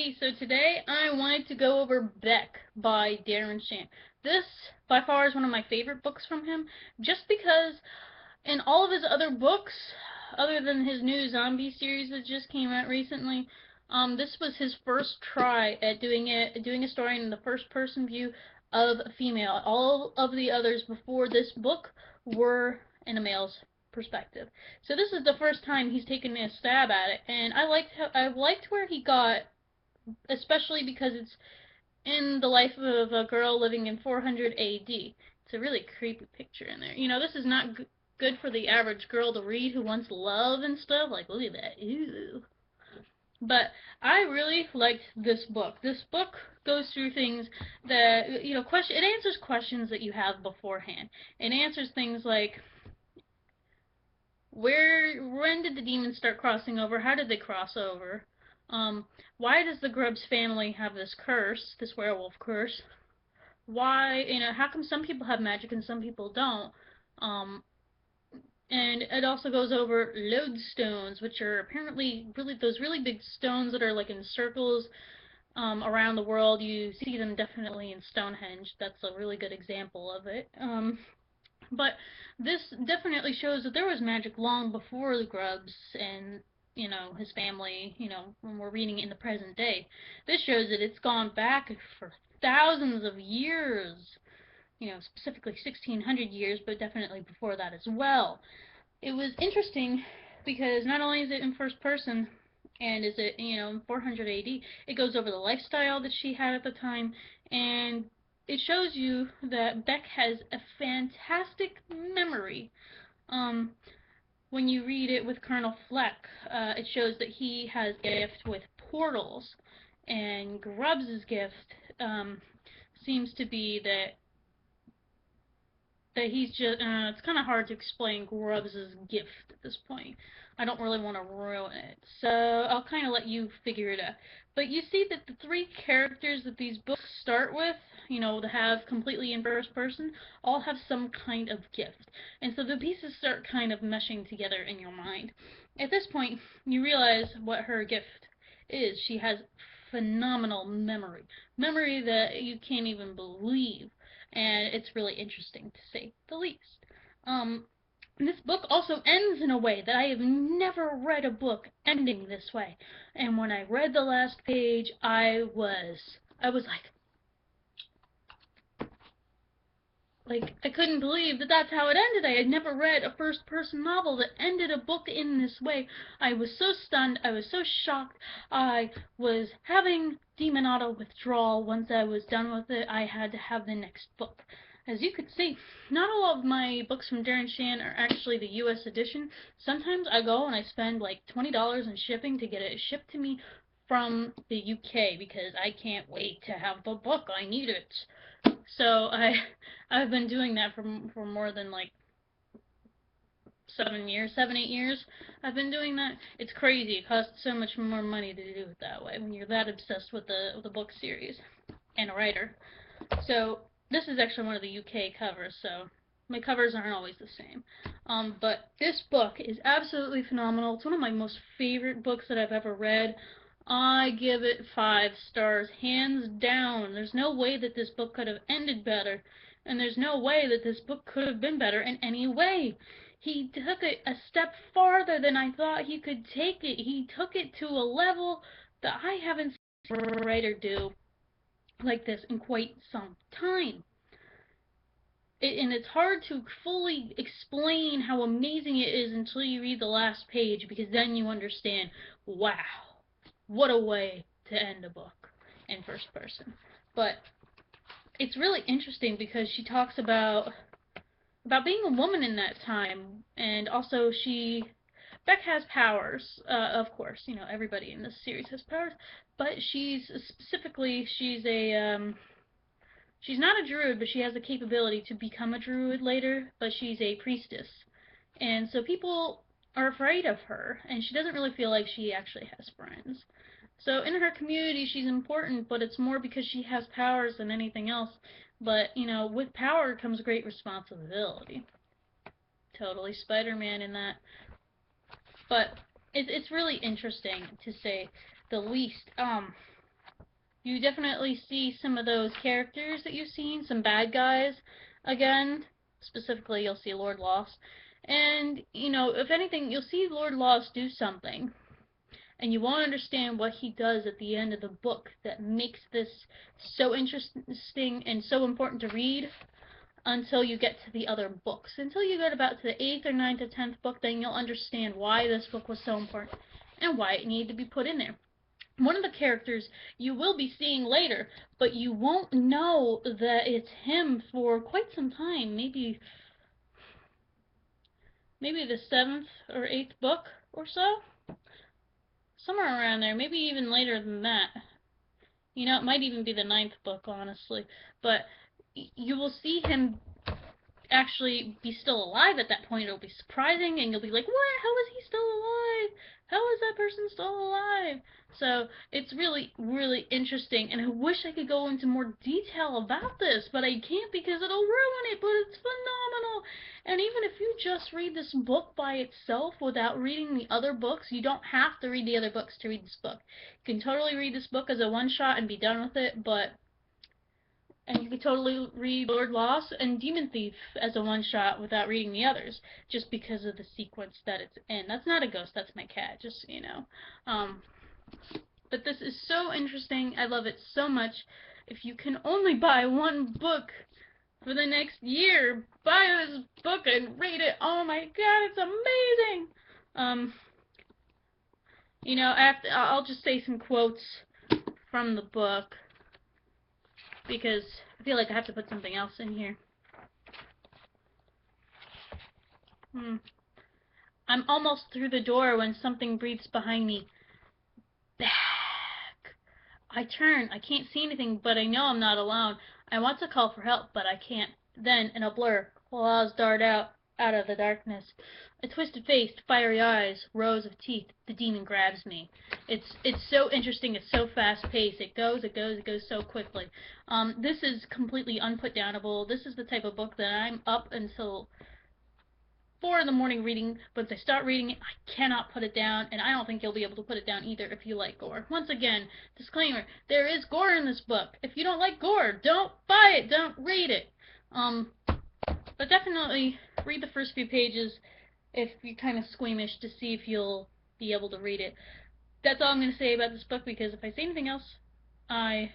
Hey, so today I wanted to go over Beck by Darren Shan. This, by far, is one of my favorite books from him, just because in all of his other books, other than his new zombie series that just came out recently, this was his first try at doing a story in the first-person view of a female. All of the others before this book were in a male's perspective. So this is the first time he's taken a stab at it, and I liked where he got, especially because it's in the life of a girl living in 400 AD. It's a really creepy picture in there. You know, this is not good for the average girl to read who wants love and stuff. Like, look at that. Ew. But I really liked this book. This book goes through things that, you know, it answers questions that you have beforehand. It answers things like, when did the demons start crossing over? How did they cross over? Why does the Grubbs family have this curse, this werewolf curse? Why, you know, how come some people have magic and some people don't? And it also goes over lodestones, which are apparently those really big stones that are like in circles around the world. You see them definitely in Stonehenge. That's a really good example of it. But this definitely shows that there was magic long before the Grubbs and, you know, his family, you know, when we're reading it in the present day. This shows that it's gone back for thousands of years, you know, specifically 1600 years, but definitely before that as well. It was interesting because not only is it in first person, and is it, you know, in 400 AD, it goes over the lifestyle that she had at the time, and it shows you that Beck has a fantastic memory. Um, when you read it with Colonel Fleck, it shows that he has a gift with portals, and Grubbs' gift seems to be that he's just, it's kind of hard to explain Grubbs' gift at this point. I don't really want to ruin it, so I'll kind of let you figure it out. But you see that the three characters that these books start with, you know, to have completely in first person, all have some kind of gift. And so the pieces start kind of meshing together in your mind. At this point, you realize what her gift is. She has phenomenal memory. Memory that you can't even believe, and it's really interesting to say the least. This book also ends in a way that I have never read a book ending this way. And when I read the last page, I was like, I couldn't believe that that's how it ended. I had never read a first-person novel that ended a book in this way. I was so stunned. I was so shocked. I was having Demonauto withdrawal. Once I was done with it, I had to have the next book. As you could see, not all of my books from Darren Shan are actually the US edition. Sometimes I go and I spend like $20 in shipping to get it shipped to me from the UK because I can't wait to have the book. I need it. So I've been doing that for more than like 7, 8 years. I've been doing that. It's crazy. It costs so much more money to do it that way when you're that obsessed with the book series and a writer. So this is actually one of the UK covers, so my covers aren't always the same. But this book is absolutely phenomenal. It's one of my most favorite books that I've ever read. I give it 5 stars, hands down. There's no way that this book could have ended better, and there's no way that this book could have been better in any way. He took it a step farther than I thought he could take it. He took it to a level that I haven't seen a writer do like this in quite some time. And it's hard to fully explain how amazing it is until you read the last page, because then you understand, wow, what a way to end a book in first person. But it's really interesting because she talks about being a woman in that time, and also Beck has powers, of course, you know, everybody in this series has powers, but she's she's not a druid, but she has the capability to become a druid later, but she's a priestess. And so people are afraid of her, and she doesn't really feel like she actually has friends. So in her community, she's important, but it's more because she has powers than anything else. But, you know, with power comes great responsibility. Totally Spider-Man in that. But it's really interesting, to say the least. You definitely see some of those characters that you've seen, some bad guys again. Specifically, you'll see Lord Lost. And, you know, if anything, you'll see Lord Lost do something. And you won't understand what he does at the end of the book that makes this so interesting and so important to read until you get to the other books. Until you get about to the 8th or 9th or 10th book, then you'll understand why this book was so important and why it needed to be put in there. One of the characters you will be seeing later, but you won't know that it's him for quite some time, maybe the 7th or 8th book or so, somewhere around there, maybe even later than that. You know, it might even be the 9th book, honestly, but you will see him actually be still alive at that point. It'll be surprising, and you'll be like, what? How is he still alive? How is that person still alive? So it's really, really interesting, and I wish I could go into more detail about this, but I can't because it'll ruin it, but it's phenomenal. And even if you just read this book by itself without reading the other books, you don't have to read the other books to read this book. You can totally read this book as a one-shot and be done with it, and you could totally read Lord Lost and Demon Thief as a one-shot without reading the others, just because of the sequence that it's in. That's not a ghost, that's my cat, just so you know. But this is so interesting. I love it so much. If you can only buy one book for the next year, buy this book and read it. Oh my god, it's amazing! You know, I'll just say some quotes from the book, because I feel like I have to put something else in here. I'm almost through the door when something breathes behind me. Back. I turn. I can't see anything, but I know I'm not alone. I want to call for help, but I can't. Then, in a blur, claws dart out of the darkness. A twisted face, fiery eyes, rows of teeth. The demon grabs me. It's so interesting. It's so fast-paced. It goes so quickly. This is completely unputdownable. This is the type of book that I'm up until 4 in the morning reading. Once I start reading it, I cannot put it down, and I don't think you'll be able to put it down either if you like gore. Once again, disclaimer, there is gore in this book. If you don't like gore, don't buy it, don't read it. But definitely read the first few pages if you're kind of squeamish to see if you'll be able to read it. That's all I'm going to say about this book, because if I say anything else, I